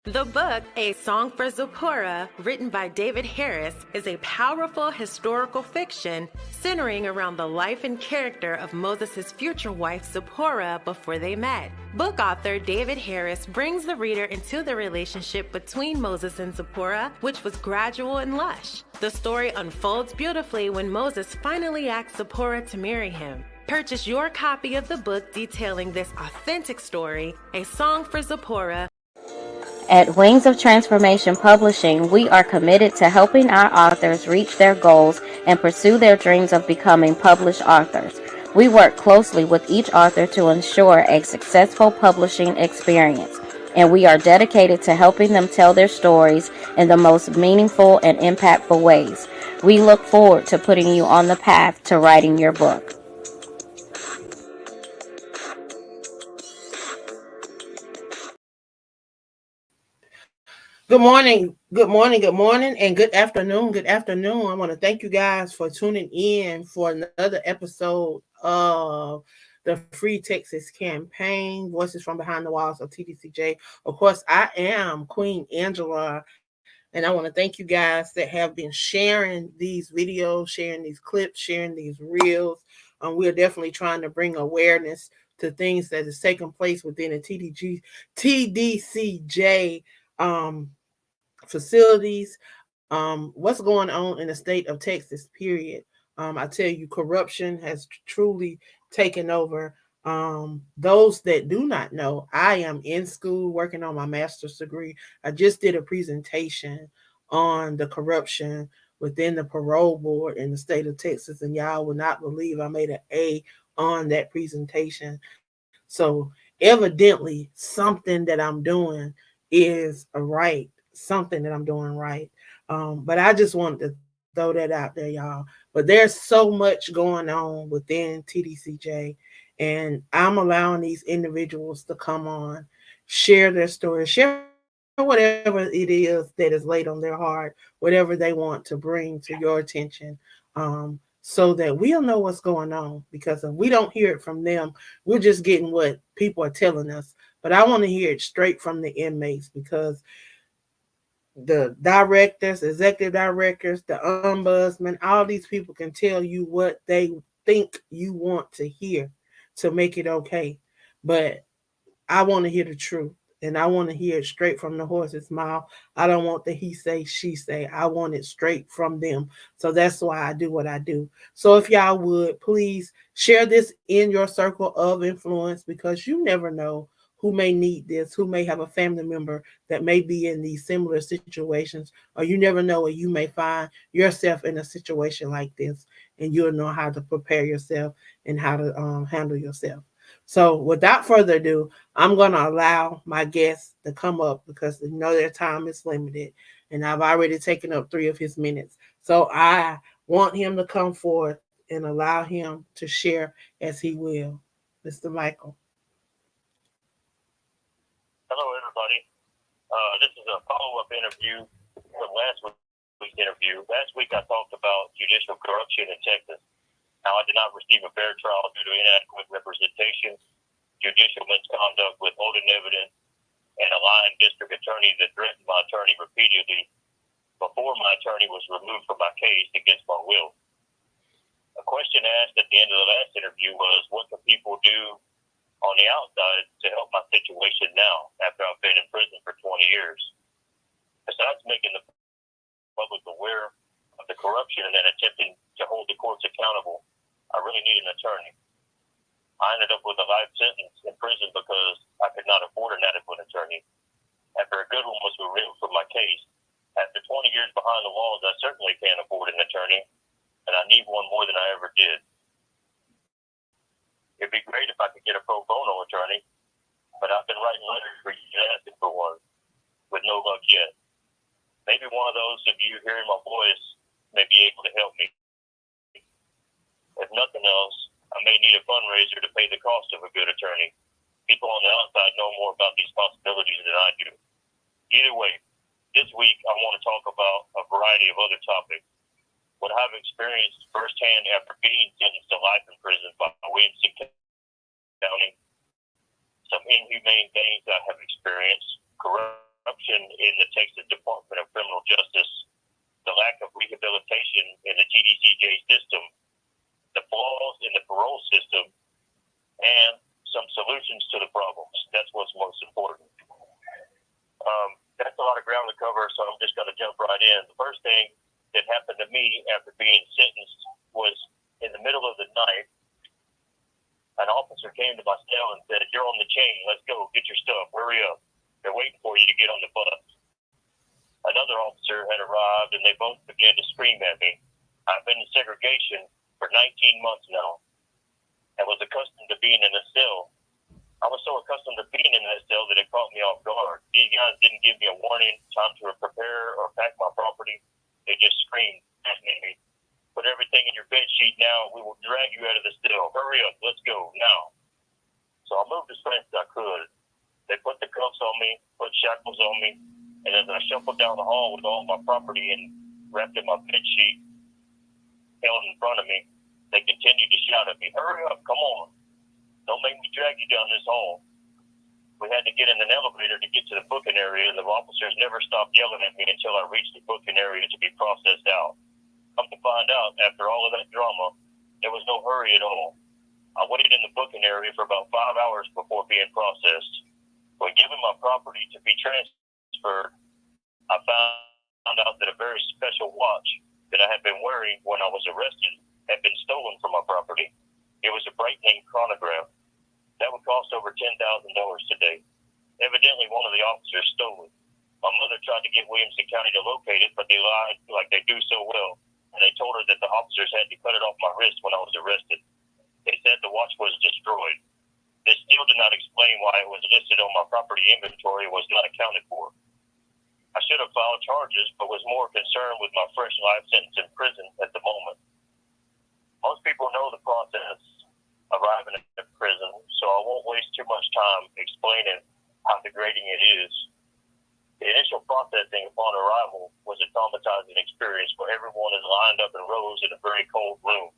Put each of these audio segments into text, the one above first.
The book, A Song for Zipporah, written by David Harris, is a powerful historical fiction centering around the life and character of Moses' future wife Zipporah before they met. Book author David Harris brings the reader into the relationship between Moses and Zipporah, which was gradual and lush. The story unfolds beautifully when Moses finally asks Zipporah to marry him. Purchase your copy of the book detailing this authentic story, A Song for Zipporah. At Wings of Transformation Publishing, we are committed to helping our authors reach their goals and pursue their dreams of becoming published authors. We work closely with each author to ensure a successful publishing experience, and we are dedicated to helping them tell their stories in the most meaningful and impactful ways. We look forward to putting you on the path to writing your book. Good morning, and good afternoon. Good afternoon. I want to thank you guys for tuning in for another episode of the Free Texas Campaign, Voices from Behind the Walls of TDCJ. Of course, I am Queen Angela, and I want to thank you guys that have been sharing these videos, sharing these clips, sharing these reels. We're definitely trying to bring awareness to things that is taking place within the TDCJ facilities, what's going on in the state of Texas, period. I tell you, corruption has truly taken over. Those that do not know, I am in school working on my master's degree. I just did a presentation on the corruption within the parole board in the state of Texas, and y'all will not believe I made an A on that presentation. So evidently something that I'm doing is right. Something that I'm doing right. But I just wanted to throw that out there, y'all. But there's so much going on within TDCJ, and I'm allowing these individuals to come on, share their story, share whatever it is that is laid on their heart, whatever they want to bring to your attention, so that we'll know what's going on. Because if we don't hear it from them, we're just getting what people are telling us. But I want to hear it straight from the inmates, because the directors, executive directors, the ombudsman, all these people can tell you what they think you want to hear to make it okay. But I want to hear the truth, and I want to hear it straight from the horse's mouth. I don't want the he say, she say. I want it straight from them. So that's why I do what I do. So if y'all would, please share this in your circle of influence, because you never know who may need this, who may have a family member that may be in these similar situations, or you never know where you may find yourself in a situation like this, and you'll know how to prepare yourself and how to handle yourself. So without further ado, I'm going to allow my guests to come up, because they know their time is limited, and I've already taken up 3 of his minutes. So I want him to come forth and allow him to share as he will. Mr. Michael. Hello, everybody. This is a follow-up interview from last week's interview. Last week I talked about judicial corruption in Texas, how I did not receive a fair trial due to inadequate representation, judicial misconduct, withholding evidence, and a lying district attorney that threatened my attorney repeatedly before my attorney was removed from my case against my will. A question asked at the end of the last interview was, what can people do on the outside to help my situation now after I've been in prison for 20 years? Besides making the public aware of the corruption and attempting to hold the courts accountable, I really need an attorney. I ended up with a life sentence in prison because I could not afford an adequate attorney. After a good one was removed from my case, after 20 years behind the walls, I certainly can't afford an attorney, and I need one more than I ever did. It'd be great if I could get a pro bono attorney, but I've been writing letters for you asking for one, with no luck yet. Maybe one of those of you hearing my voice may be able to help me. If nothing else, I may need a fundraiser to pay the cost of a good attorney. People on the outside know more about these possibilities than I do. Either way, this week I want to talk about a variety of other topics. What I've experienced firsthand after being sentenced to life in prison by Williamson County, some inhumane things I have experienced, corruption corruption in the Texas Department of Criminal Justice, the lack of rehabilitation in the TDCJ system, the flaws in the parole system, and some solutions to the problems. That's what's most important. That's a lot of ground to cover, so I'm just going to jump right in. The first thing that happened to me after being sentenced was in the middle of the night, an officer came to my cell and said, "You're on the chain. Let's go. Get your stuff. Hurry up. They're waiting for you to get on the bus." Another officer had arrived, and they both began to scream at me. I've been in segregation for 19 months now and was accustomed to being in a cell. I was so accustomed to being in that cell that it caught me off guard. These guys didn't give me a warning, time to prepare or pack my property. They just screamed at me. "Put everything in your bed sheet now. We will drag you out of the cell. Hurry up. Let's go now." So I moved as fast as I could. They put the cuffs on me, put shackles on me, and as I shuffled down the hall with all my property and wrapped in my bed sheet held in front of me, they continued to shout at me, "Hurry up. Come on. Don't make me drag you down this hall." We had to get in an elevator to get to the booking area, and the officers never stopped yelling at me until I reached the booking area to be processed out. Come to find out, after all of that drama, there was no hurry at all. I waited in the booking area for about 5 hours before being processed. When given my property to be transferred, I found out that a very special watch that I had been wearing when I was arrested had been stolen from my property. It was a Breitling chronograph. That would cost over $10,000 today. Evidently, one of the officers stole it. My mother tried to get Williamson County to locate it, but they lied like they do so well, and they told her that the officers had to cut it off my wrist when I was arrested. They said the watch was destroyed. This still did not explain why it was listed on my property inventory and was not accounted for. I should have filed charges, but was more concerned with my fresh life sentence in prison at the moment. Most people know the process of arriving at prison, so I won't waste too much time explaining how degrading it is. The initial processing upon arrival was a traumatizing experience where everyone is lined up in rows in a very cold room.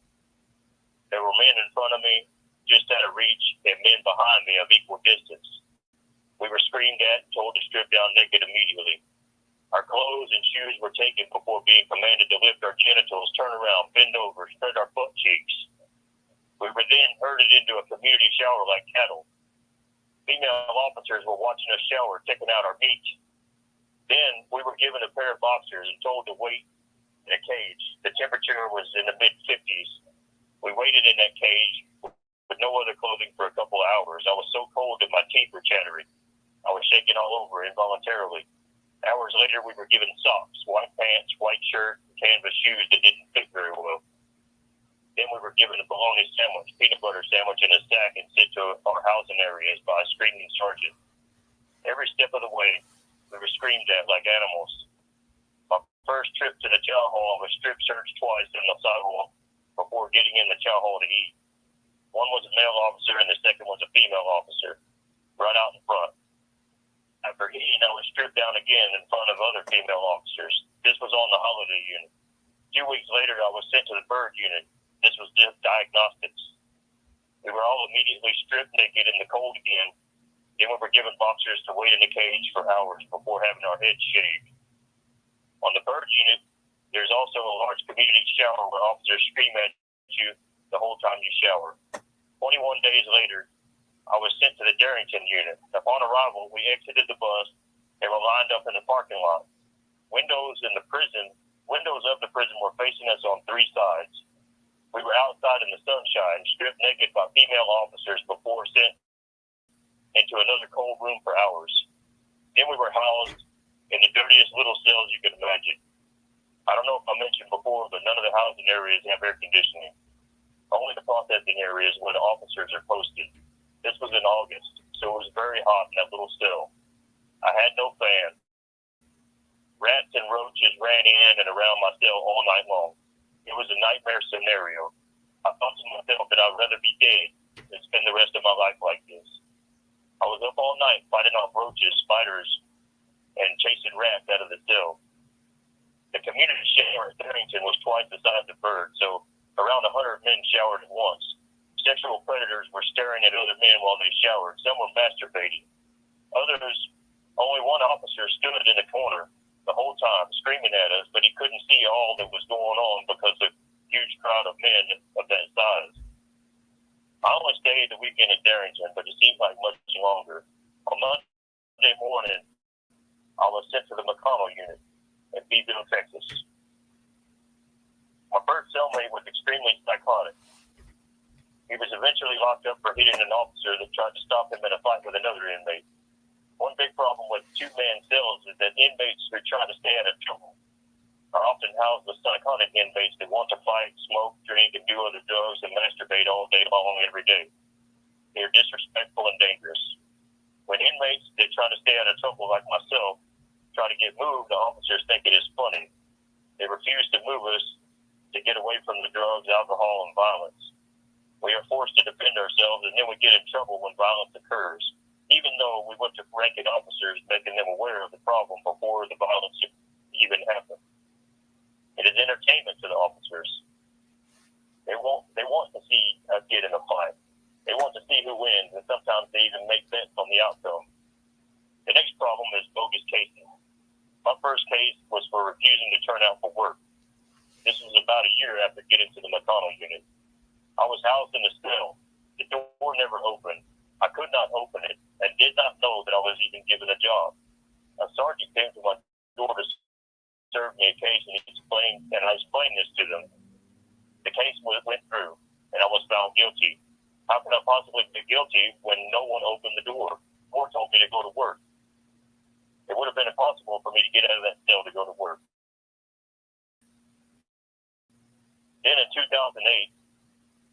There were men in front of me, just out of reach, and men behind me of equal distance. We were screamed at and told to strip down naked immediately. Our clothes and shoes were taken before being commanded to lift our genitals, turn around, bend over, spread our butt cheeks. We were then herded into a community shower like cattle. Female officers were watching us shower, taking out our meat. Then we were given a pair of boxers and told to wait in a cage. The temperature was in the mid-50s. We waited in that cage with no other clothing for a couple of hours. I was so cold that my teeth were chattering. I was shaking all over involuntarily. Hours later, we were given socks, white pants, white shirt, and canvas shoes that didn't fit very well. Then we were given a bologna sandwich, peanut butter sandwich in a sack, and sent to our housing areas by a screaming sergeant. Every step of the way, we were screamed at like animals. My first trip to the chow hall, I was strip searched twice on the sidewalk before getting in the chow hall to eat. One was a male officer, and the second was a female officer, right out in front. After eating, I was stripped down again in front of other female officers. This was on the holiday unit. 2 weeks later, I was sent to the bird unit. This was just diagnostics. We were all immediately stripped naked in the cold again. Then we were given boxers to wait in the cage for hours before having our heads shaved. On the bird unit, there's also a large community shower where officers scream at you the whole time you shower. 21 days later, I was sent to the Darrington unit. Upon arrival, we exited the bus and were lined up in the parking lot. Windows of the prison were facing us on 3 sides. We were outside in the sunshine, stripped naked by female officers before sent into another cold room for hours. Then we were housed in the dirtiest little cells you could imagine. I don't know if I mentioned before, but none of the housing areas have air conditioning. Only the processing areas where the officers are posted. This was in August, so it was very hot in that little cell. I had no fan. Rats and roaches ran in and around my cell all night long. It was a nightmare scenario. I thought to myself that I'd rather be dead than spend the rest of my life like this. I was up all night fighting off roaches, spiders, and chasing rats out of the cell. The community shower at Darrington was twice the size of Bird, so around 100 men showered at once. Sexual predators were staring at other men while they showered. Some were masturbating. Others Only one officer stood in the corner the whole time screaming at us, but he couldn't see all that was going on because of a huge crowd of men of that size. I only stayed the weekend at Darrington, but it seemed like much longer. On Monday morning, I was sent to the McConnell unit in Beeville, Texas. My first cellmate was extremely psychotic. He was eventually locked up for hitting an officer that tried to stop him in a fight with another inmate. One big problem with two-man cells is that inmates who try to stay out of trouble are often housed with psychotic inmates that want to fight, smoke, drink, and do other drugs and masturbate all day long every day. They are disrespectful and dangerous. When inmates that try to stay out of trouble, like myself, try to get moved, the officers think it is funny. They refuse to move us to get away from the drugs, alcohol, and violence. We are forced to defend ourselves, and then we get in trouble when violence occurs, even though we went to ranking officers, making them aware of the problem before the violence even happened. It is entertainment to the officers. They want to see us get in a fight. They want to see who wins, and sometimes they even make bets on the outcome. The next problem is bogus cases. My first case was for refusing to turn out for work. This was about a year after getting to the McConnell unit. I was housed in a cell. The door never opened. I could not open it and did not know that I was even given a job. A sergeant came to my door to serve me a case, and I explained this to them. The case went through, and I was found guilty. How can I possibly be guilty when no one opened the door or told me to go to work? It would have been impossible for me to get out of that cell to go to work. Then in 2008,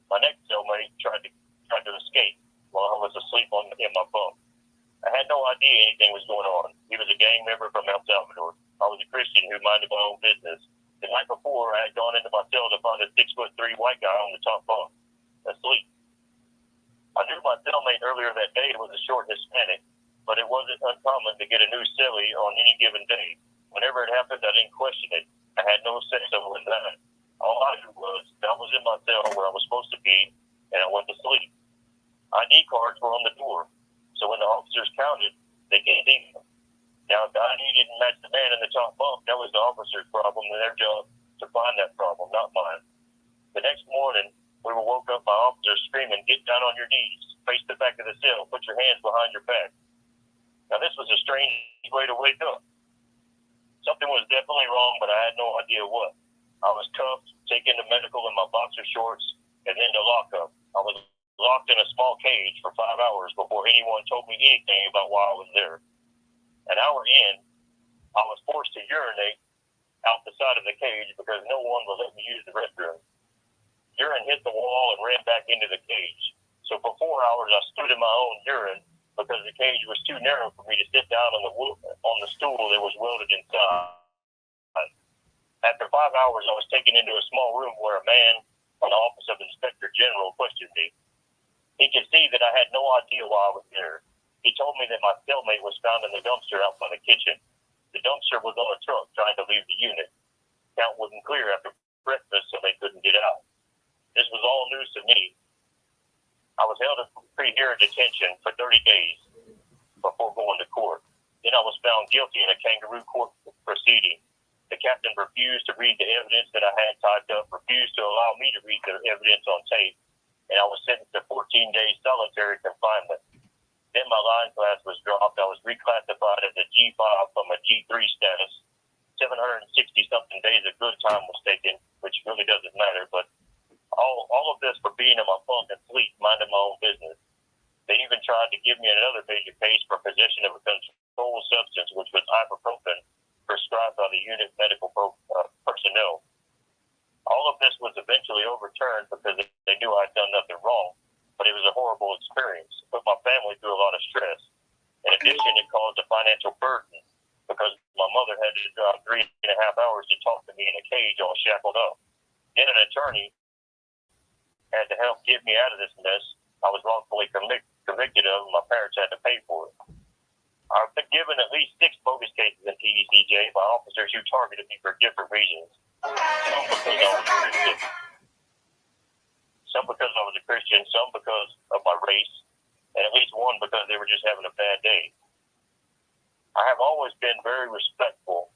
my next cellmate tried to escape while I was asleep in my bunk. I had no idea anything was going on. He was a gang member from El Salvador. I was a Christian who minded my own business. The night before, I had gone into my cell to find a 6'3" white guy on the top bunk, asleep. I knew my cellmate earlier that day was a short Hispanic, but it wasn't uncommon to get a new cellie on any given day. Whenever it happened, I didn't question it. I had no sense of it that. All I knew was that I was in my cell where I was supposed to be, and I went to sleep. ID cards were on the door, so when the officers counted, they gave them. Now, if the ID didn't match the man in the top bunk, that was the officer's problem and their job to find that problem, not mine. The next morning, we were woke up by officers screaming, "Get down on your knees, face the back of the cell, put your hands behind your back." Now, this was a strange way to wake up. Something was definitely wrong, but I had no idea what. I was cuffed, taken to medical in my boxer shorts, and then to lockup. I was locked in a small cage for 5 hours before anyone told me anything about why I was there. An hour in, I was forced to urinate out the side of the cage because no one would let me use the restroom. Urine hit the wall and ran back into the cage. So for 4 hours, I stood in my own urine because the cage was too narrow for me to sit down on the stool that was welded inside. After 5 hours, I was taken into a small room where a man from the Office of Inspector General questioned me. He could see that I had no idea why I was there. He told me that my cellmate was found in the dumpster out by the kitchen. The dumpster was on a truck trying to leave the unit. Count wouldn't clear after breakfast, so they couldn't get out. This was all news to me. I was held in pre-hearing detention for 30 days before going to court. Then I was found guilty in a kangaroo court proceeding. The captain refused to read the evidence that I had typed up, refused to allow me to read the evidence on tape, and I was sentenced to 14 days solitary confinement. Then my line class was dropped. I was reclassified as a G5 from a G3 status. 760-something days of good time was taken, which really doesn't matter, but all of this for being in my bunk and sleep, minding my own business. They even tried to give me another major case for possession of a controlled substance, which was ibuprofen, prescribed by the unit medical personnel. All of this was eventually overturned because they knew I'd done nothing wrong, but it was a horrible experience. It put my family through a lot of stress. In addition, it caused a financial burden because my mother had to drive 3.5 hours to talk to me in a cage all shackled up. Then an attorney had to help get me out of this mess I was wrongfully convicted of, and my parents had to pay for it. I've been given at least 6 bogus cases in TDCJ by officers who targeted me for different reasons. Some because I was a Christian, some because of my race, and at least one because they were just having a bad day. I have always been very respectful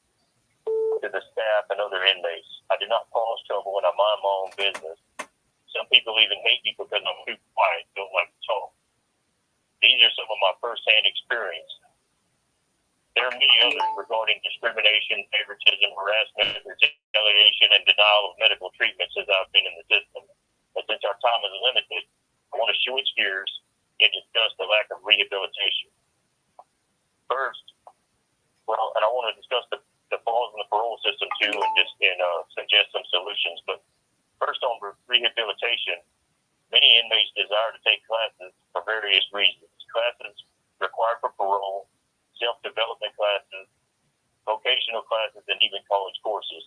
to the staff and other inmates. I do not cause trouble when I mind my own business. Some people even hate me because I'm too quiet, don't like to talk. These are some of my first-hand experience. There are many others regarding discrimination, favoritism, harassment, retaliation, and denial of medical treatment since I've been in the system. But since our time is limited, I want to switch gears and discuss the lack of rehabilitation. First, and I want to discuss the flaws in the parole system too, and suggest some solutions. But first, on rehabilitation, many inmates desire to take classes for various reasons. Classes required for parole, self-development classes, vocational classes, and even college courses.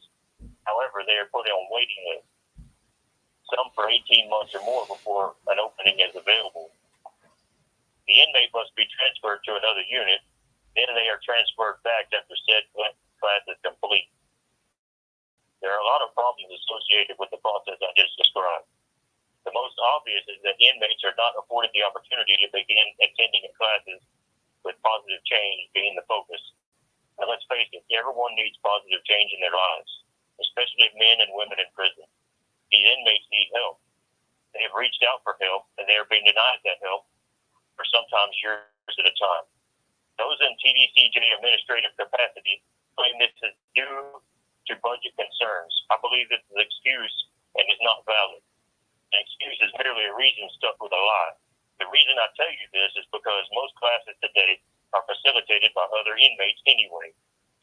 However, they are put on waiting lists, some for 18 months or more before an opening is available. The inmate must be transferred to another unit, then they are transferred back after said class is complete. There are a lot of problems associated with the process I just described. The most obvious is that inmates are not afforded the opportunity to begin attending classes with positive change being the focus. And let's face it, everyone needs positive change in their lives, especially men and women in prison. These inmates need help. They have reached out for help, and they are being denied that help for sometimes years at a time. Those in TDCJ administrative capacity claim this is due to budget concerns. I believe this is an excuse and is not valid. An excuse is merely a reason stuck with a lie. The reason I tell you this is because most classes today are facilitated by other inmates anyway.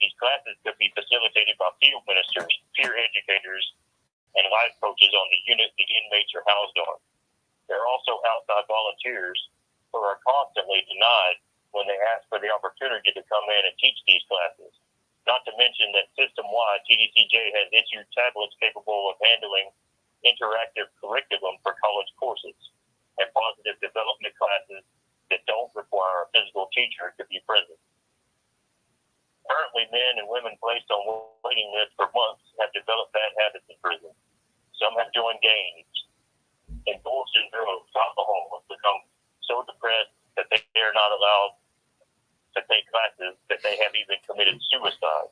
These classes could be facilitated by field ministers, peer educators, and life coaches on the unit the inmates are housed on. There are also outside volunteers who are constantly denied when they ask for the opportunity to come in and teach these classes. Not to mention that system-wide, TDCJ has issued tablets capable of handling interactive curriculum for college courses and positive development classes that don't require a physical teacher to be present. Currently, men and women placed on waiting lists for months have developed bad habits in prison. Some have joined gangs, indulged in drugs, alcohol, have become so depressed that they are not allowed to take classes, that they have even committed suicide.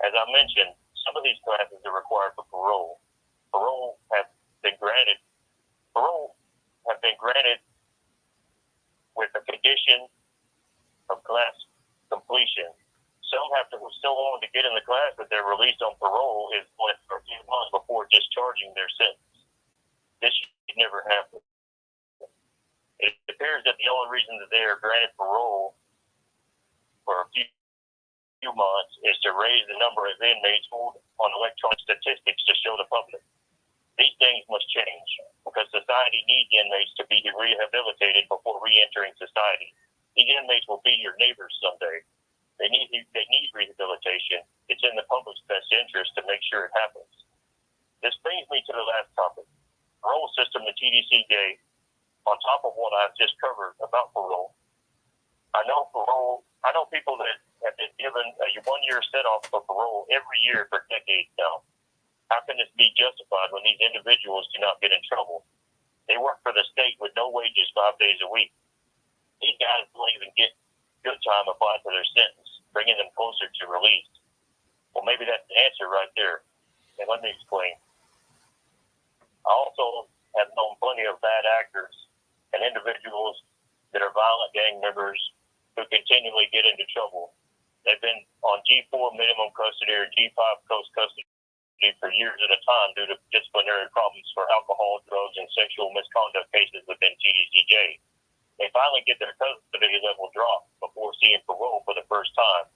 As I mentioned, some of these classes are required for parole. Parole have been granted with the condition of class completion. Some have to so long to get in the class that they're released on parole is for a few months before discharging their sentence. This should never happen. It appears that the only reason that they are granted parole for a few months is to raise the number of inmates on electronic statistics to show the public. These things must change because society needs inmates to be rehabilitated before re-entering society. These inmates will be your neighbors someday. They need rehabilitation. It's in the public's best interest to make sure it happens. This brings me to the last topic. Parole system in TDCJ, on top of what I've just covered about parole. I know people that have been given a 1-year set-off for parole every year for decades now. How can this be justified when these individuals do not get in trouble? They work for the state with no wages 5 days a week. These guys don't even get good time applied to their sentence, bringing them closer to release. Well, maybe that's the answer right there. And let me explain. I also have known plenty of bad actors and individuals that are violent gang members who continually get into trouble. They've been on G4 minimum custody or G5 close custody for years at a time due to disciplinary problems for alcohol, drugs, and sexual misconduct cases within TDCJ. They finally get their custody level dropped before seeing parole for the first time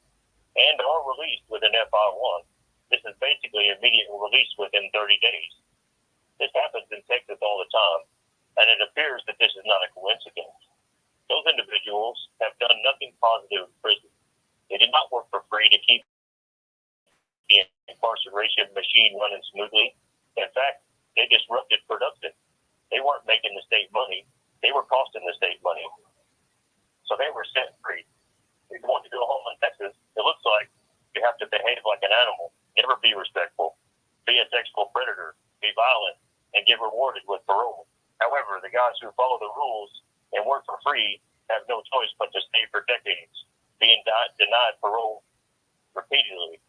and are released with an FI1. This is basically immediate release within 30 days. This happens in Texas all the time, and it appears that this is not a coincidence. Those individuals have done nothing positive in prison. They did not work for free to keep the incarceration machine running smoothly. In fact, they disrupted production. They weren't making the state money. They were costing the state money. So they were set free. If you want to go home in Texas, it looks like you have to behave like an animal, never be respectful, be a sexual predator, be violent, and get rewarded with parole. However, the guys who follow the rules and work for free have no choice but to stay for decades, being denied denied parole repeatedly.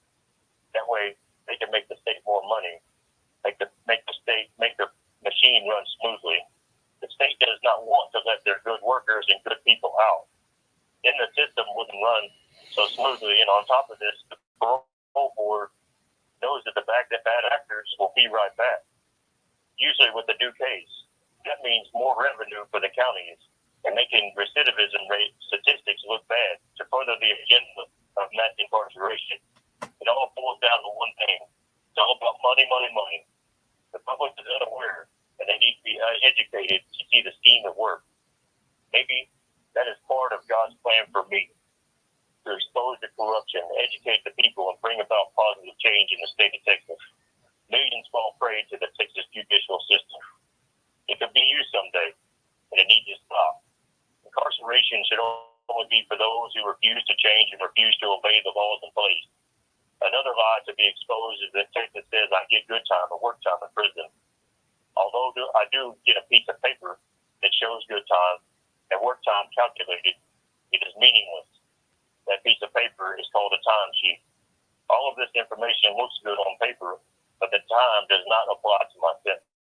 That way, they can make the state more money, make the machine run smoothly. The state does not want to let their good workers and good people out. Then the system wouldn't run so smoothly. And on top of this, the parole board knows that the bad actors will be right back, usually with a new case. That means more revenue for the counties and making recidivism rate statistics look bad to further the agenda of mass incarceration. It all boils down to one thing. It's all about money, money, money. The public is unaware, and they need to be educated to see the scheme at work. Maybe that is part of God's plan for me, to expose the corruption, educate the people, and bring about positive change in the state of Texas. Millions fall prey to the Texas judicial system. It could be you someday, and it needs to stop. Incarceration should only be for those who refuse to change and refuse to obey the laws in place. Another lie to be exposed is that Texas says I get good time or work time in prison. Although I do get a piece of paper that shows good time and work time calculated, it is meaningless. That piece of paper is called a time sheet. All of this information looks good on paper, but the time does not apply to my sentence.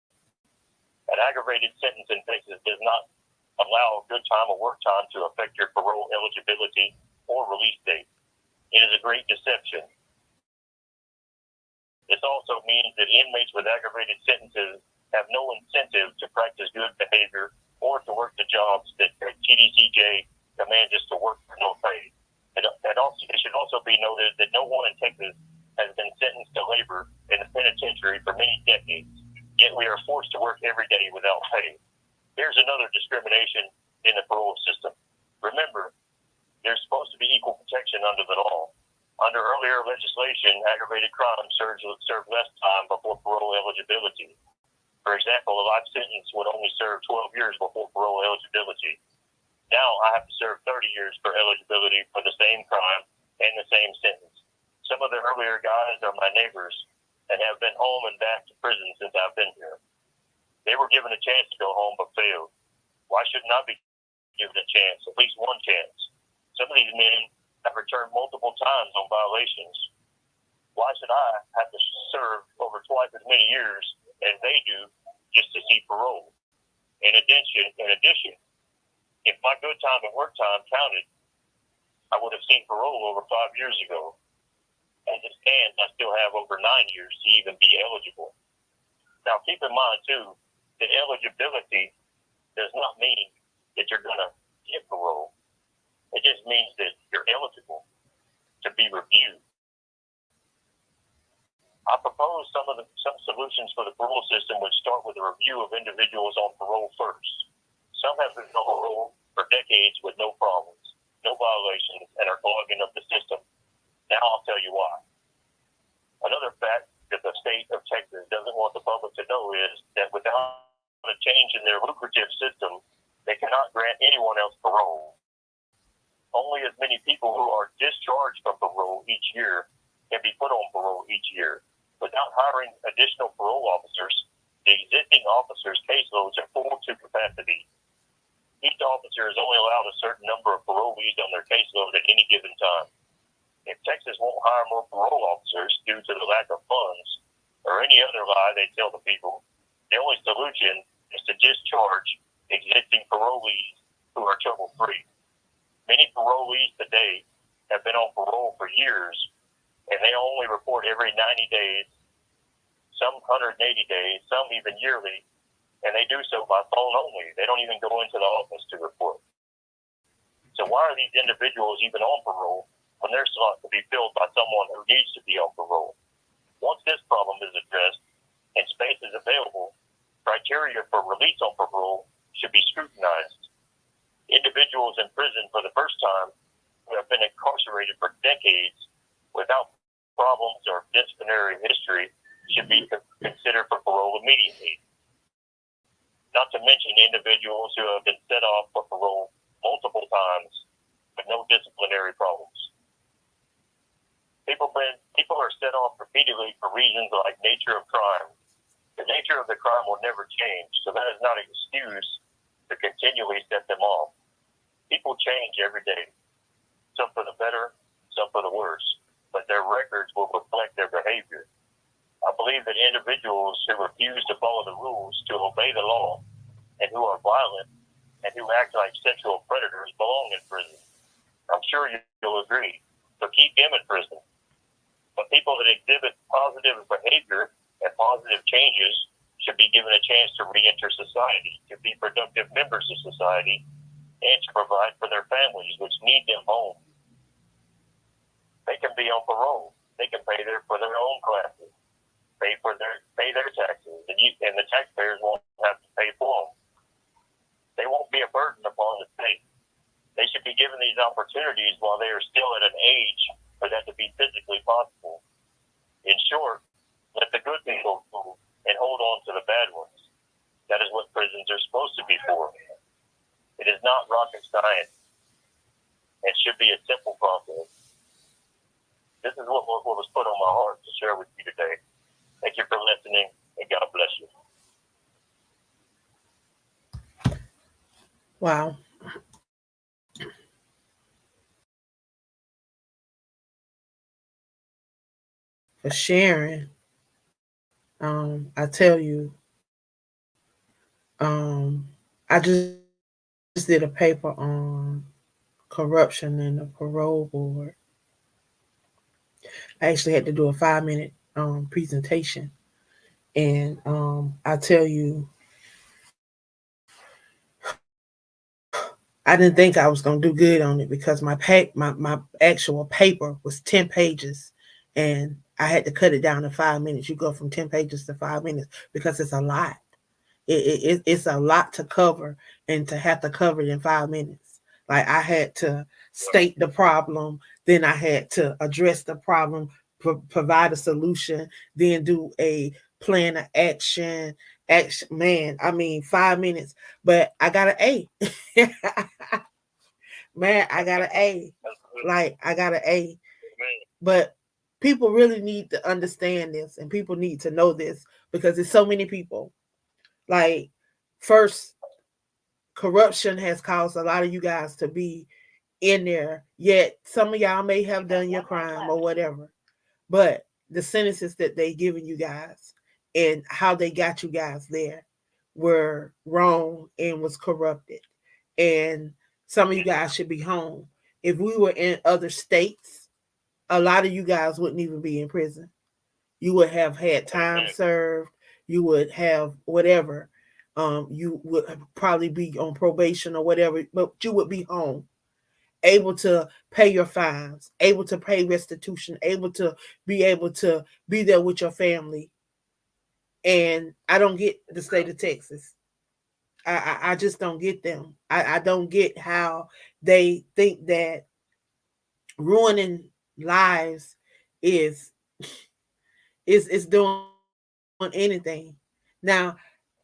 An aggravated sentence in Texas does not allow good time or work time to affect your parole eligibility or release date. It is a great deception. This also means that inmates with aggravated sentences have no incentive to practice good behavior or to work the jobs that TDCJ commands us to work for no pay. It should also be noted that no one in Texas has been sentenced to labor in the penitentiary for many decades, yet we are forced to work every day without pay. Here's another discrimination in the parole system. Remember, there's supposed to be equal protection under the law. Under earlier legislation, aggravated crimes served less time before parole eligibility. For example, a life sentence would only serve 12 years before parole eligibility. Now I have to serve 30 years for eligibility for the same crime and the same sentence. Some of the earlier guys are my neighbors and have been home and back to prison since I've been here. They were given a chance to go home but failed. Why shouldn't I be given a chance, at least one chance? Some of these men have returned multiple times on violations. Why should I have to serve over twice as many years as they do just to see parole? In addition, if my good time and work time counted, I would have seen parole over 5 years ago. As it stands, I still have over 9 years to even be eligible. Now, keep in mind, too, that eligibility does not mean that you're going to get parole. It just means that you're eligible to be reviewed. I propose some solutions for the parole system would start with a review of individuals on parole first. Some have been on parole for decades with no problems, no violations, and are clogging up the system. Now I'll tell you why. Another fact that the state of Texas doesn't want the public to know is that without a change in their lucrative system, they cannot grant anyone else parole. Only as many people who are discharged from parole each year can be put on parole each year. Without hiring additional parole officers, the existing officers' caseloads are full to capacity. Each officer is only allowed a certain number of parolees on their caseload at any given time. If Texas won't hire more parole officers due to the lack of funds or any other lie they tell the people, the only solution is to discharge existing parolees who are trouble-free. Many parolees today have been on parole for years, and they only report every 90 days, some 180 days, some even yearly, and they do so by phone only. They don't even go into the office to report. So why are these individuals even on parole when they're sought to be filled by someone who needs to be on parole? Once this problem is addressed and space is available, criteria for release on parole should be scrutinized. Individuals in prison for the first time who have been incarcerated for decades without problems or disciplinary history should be considered for parole immediately. Not to mention individuals who have been set off for parole multiple times with no disciplinary problems. People are set off repeatedly for reasons like nature of crime. The nature of the crime will never change, so that is not an excuse to continually set them off. People change every day, some for the better, some them for the worse, but their records will reflect their behavior. I believe that individuals who refuse to follow the rules, to obey the law, and who are violent and who act like sexual predators belong in prison. I'm sure you'll agree. So keep them in prison. But people that exhibit positive behavior and positive changes should be given a chance to re-enter society, to be productive members of society, and to provide for their families, which need them home. They can be on parole. They can pay for their own classes, pay their taxes, and the taxpayers won't have to pay for them. They won't be a burden upon the state. They should be given these opportunities while they are still at an age for that to be physically possible. In short, let the good people go and hold on to the bad ones. That is what prisons are supposed to be for. It is not rocket science. It should be a simple process. This is what was put on my heart to share with you today. Thank you for listening, and God bless you. Wow. For sharing. I tell you, I just did a paper on corruption in the parole board. I actually had to do a 5-minute presentation, and I tell you, I didn't think I was going to do good on it because my actual paper was 10 pages, and I had to cut it down to 5 minutes. You go from 10 pages to 5 minutes because it's a lot. It's a lot to cover, and to have to cover it in 5 minutes. Like, I had to state the problem, then I had to address the problem, provide a solution, then do a plan of action. Man, I mean, 5 minutes, but I got an A. Man, I got an A. Like, I got an A. But people really need to understand this, and people need to know this, because there's so many people. Like, first, corruption has caused a lot of you guys to be in there, yet some of y'all may have done your crime or whatever, but the sentences that they given you guys and how they got you guys there were wrong and was corrupted, and some of you guys should be home. If we were in other states, a lot of you guys wouldn't even be in prison. You would have had time served. You would have whatever. You would probably be on probation or whatever, but you would be home, able to pay your fines, able to pay restitution, able to be there with your family. And I don't get the state of Texas. I just don't get them. I don't get how they think that ruining lives is doing anything. Now,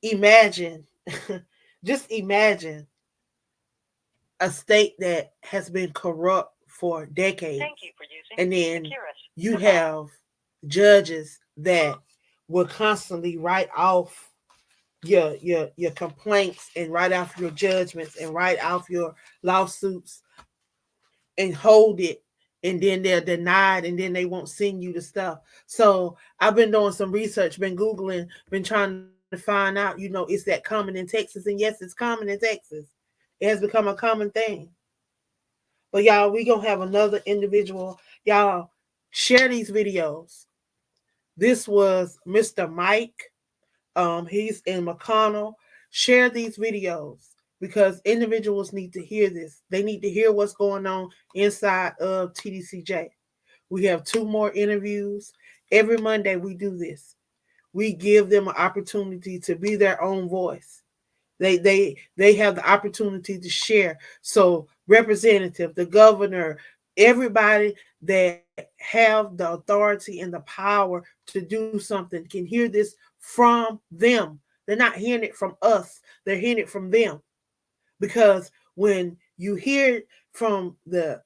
imagine, just imagine a state that has been corrupt for decades. And then you have judges that will constantly write off your complaints and write off your judgments and write off your lawsuits and hold it, and then they're denied, and then they won't send you the stuff. So I've been doing some research, been Googling, been trying to find out, is that common in Texas? And yes, it's common in Texas. It has become a common thing. But y'all, we gonna have another individual. Y'all, share these videos. This was Mr. Mike. He's in McConnell. Share these videos, because individuals need to hear this. They need to hear what's going on inside of TDCJ. We have 2 more interviews. Every Monday we do this. We give them an opportunity to be their own voice. They have the opportunity to share. So representative, the governor, everybody that have the authority and the power to do something can hear this from them. They're not hearing it from us. They're hearing it from them. Because when you hear it from the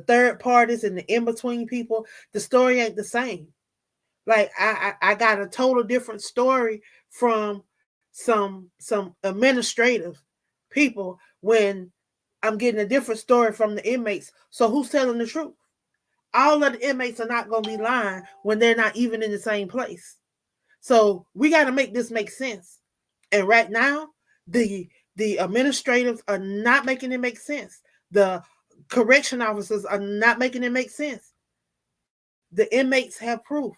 third parties and the in-between people, the story ain't the same. Like, I got a total different story from some administrative people when I'm getting a different story from the inmates. So who's telling the truth? All of the inmates are not going to be lying when they're not even in the same place. So we got to make this make sense. And right now, the administrators are not making it make sense. The correction officers are not making it make sense. The inmates have proof.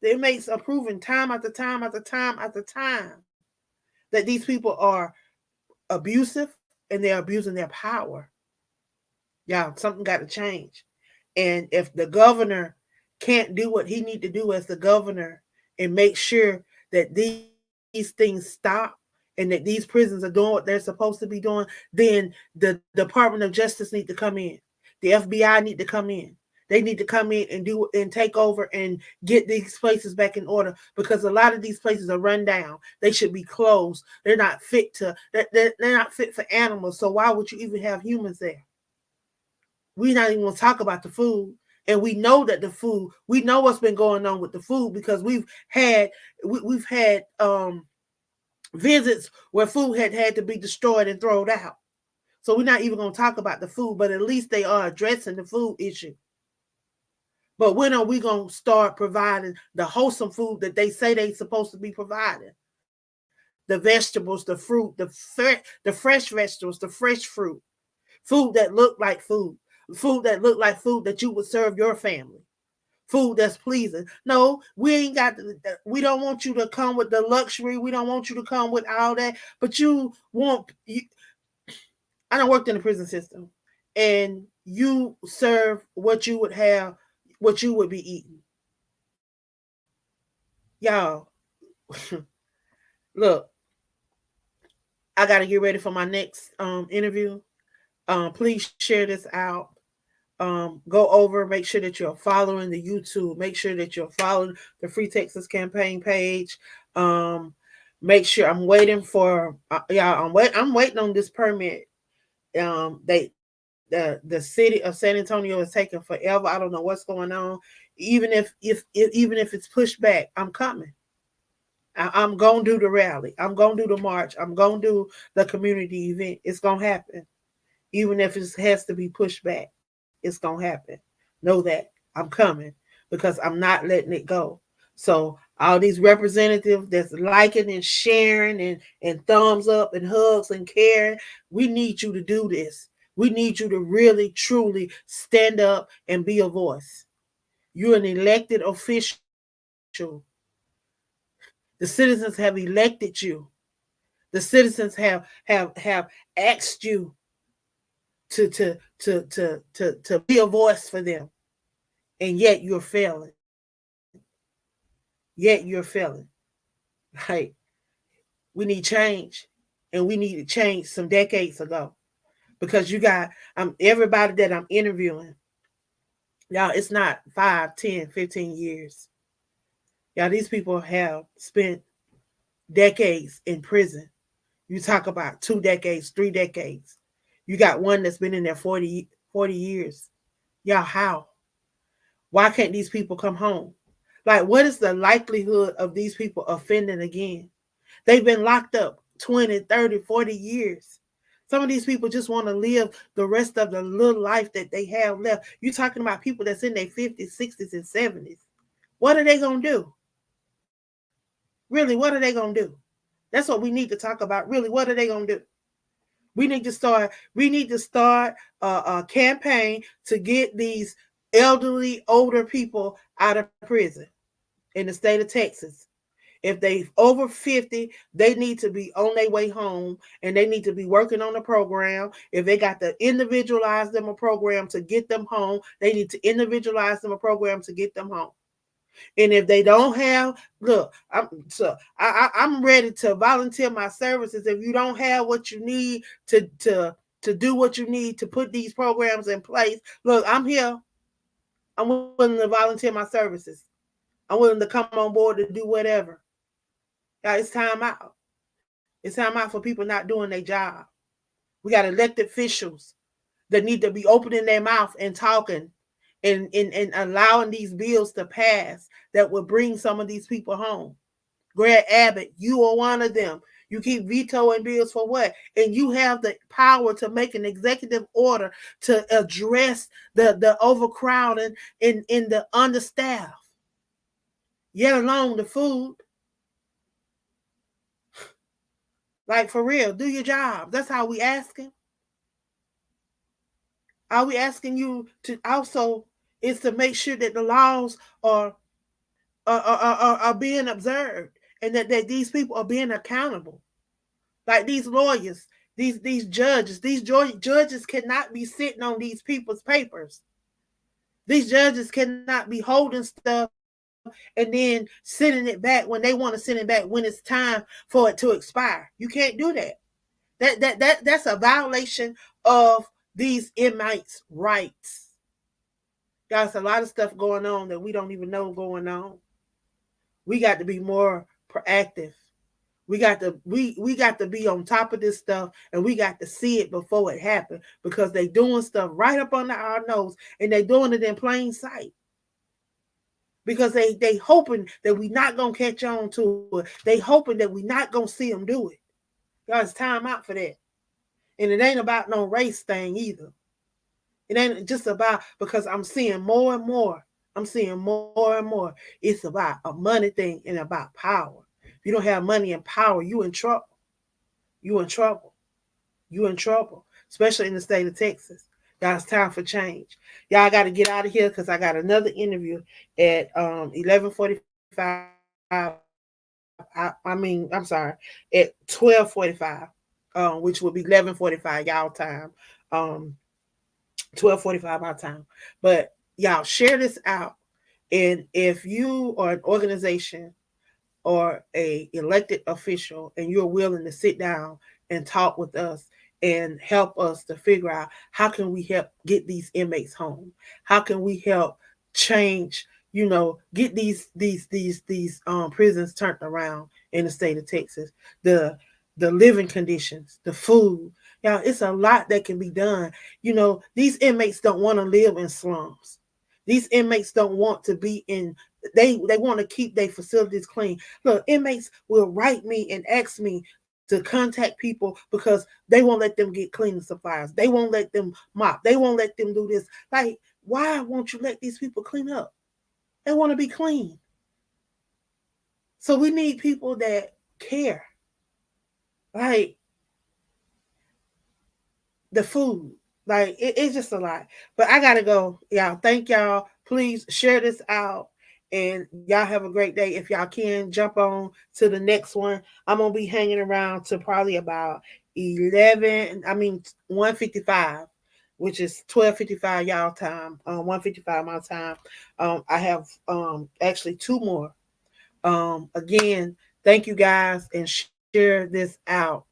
The inmates are proving time after time after time after time that these people are abusive and they're abusing their power. Y'all, something got to change. And if the governor can't do what he need to do as the governor and make sure that these things stop and that these prisons are doing what they're supposed to be doing, then the Department of Justice need to come in. The FBI need to come in. They need to come in and do and take over and get these places back in order, because a lot of these places are run down. They should be closed. They're not fit to. They're not fit for animals. So why would you even have humans there? We're not even going to talk about the food. And we know that the food, we know what's been going on with the food, because we've had visits where food had to be destroyed and thrown out. So we're not even going to talk about the food, but at least they are addressing the food issue. But when are we going to start providing the wholesome food that they say they're supposed to be providing? The vegetables, the fruit, the fresh vegetables, the fresh fruit, food that look like food that you would serve your family, food that's pleasing. No, we don't want you to come with the luxury. We don't want you to come with all that, but I done worked in the prison system, and you serve what you would have, what you would be eating. Y'all, look, I got to get ready for my next interview. Please share this out. Go over, make sure that you're following the YouTube. Make sure that you're following the Free Texas Campaign page. Make sure I'm waiting for y'all. I'm waiting on this permit. The city of San Antonio is taking forever. I don't know what's going on. Even if it's pushed back, I'm coming. I'm gonna do the rally. I'm gonna do the march. I'm gonna do the community event. It's gonna happen. Even if it has to be pushed back, it's gonna happen. Know that I'm coming, because I'm not letting it go. So all these representatives that's liking and sharing and thumbs up and hugs and caring, we need you to do this. We need you to really, truly stand up and be a voice. You're an elected official. The citizens have elected you. The citizens have asked you to be a voice for them, and yet you're failing. Right? We need change, and we need to change some decades ago, because you got everybody that I'm interviewing, y'all, it's not 5, 10, 15 years. Y'all, these people have spent decades in prison. You talk about 2 decades, 3 decades. You got one that's been in there 40 years. Y'all, how? Why can't these people come home? Like, what is the likelihood of these people offending again? They've been locked up 20, 30, 40 years. Some of these people just want to live the rest of the little life that they have left. You're talking about people that's in their 50s, 60s, and 70s. What are they going to do? Really, what are they going to do? That's what we need to talk about. Really, what are they going to do? We need to start a campaign to get these elderly, older people out of prison in the state of Texas. If they over 50, they need to be on their way home, and they need to be working on the program. If they got to individualize them a program to get them home, they need to individualize them a program to get them home. And if they don't have, look, I'm ready to volunteer my services. If you don't have what you need to do what you need to put these programs in place, look, I'm here. I'm willing to volunteer my services. I'm willing to come on board to do whatever. Now, it's time out. It's time out for people not doing their job. We got elected officials that need to be opening their mouth and talking and allowing these bills to pass that would bring some of these people home. Greg Abbott, you are one of them. You keep vetoing bills for what? And you have the power to make an executive order to address the overcrowding in the understaffed, yet alone the food. Like, for real, do your job. That's how we asking. Are we asking you to also is to make sure that the laws are being observed, and that these people are being accountable? Like these lawyers, these judges, these judges cannot be sitting on these people's papers. These judges cannot be holding stuff and then sending it back when they want to send it back when it's time for it to expire. You can't do that. That's a violation of these inmates' rights. Guys, a lot of stuff going on that we don't even know going on. We got to be more proactive. We got to be on top of this stuff, and we got to see it before it happens, because they doing stuff right up under our nose, and they doing it in plain sight. Because they hoping that we not gonna catch on to it. They hoping that we not gonna see them do it. Y'all, it's time out for that. And it ain't about no race thing either. It ain't just about, because I'm seeing more and more. I'm seeing more and more. It's about a money thing and about power. If you don't have money and power, you in trouble. You in trouble. You in trouble. Especially in the state of Texas. Y'all, it's time for change. Y'all got to get out of here, because I got another interview at 11:45. I'm sorry, at 12:45, which will be 11:45 y'all time, 12:45 our time. But y'all share this out, and if you are an organization or a elected official and you're willing to sit down and talk with us and help us to figure out how can we help get these inmates home, how can we help change, get these prisons turned around in the state of Texas, the living conditions, the food. Y'all, it's a lot that can be done. These inmates don't want to live in slums. These inmates don't want to be in, they want to keep their facilities clean. Look, inmates will write me and ask me to contact people because they won't let them get cleaning supplies. They won't let them mop. They won't let them do this. Like, why won't you let these people clean up? They want to be clean. So we need people that care. Like, the food. Like, it's just a lot. But I got to go. Y'all, thank y'all. Please share this out. And y'all have a great day. If y'all can, jump on to the next one. I'm going to be hanging around to probably about 1:55, which is 12:55 y'all time, 1:55 my time. I have actually two more. Again, thank you guys, and share this out.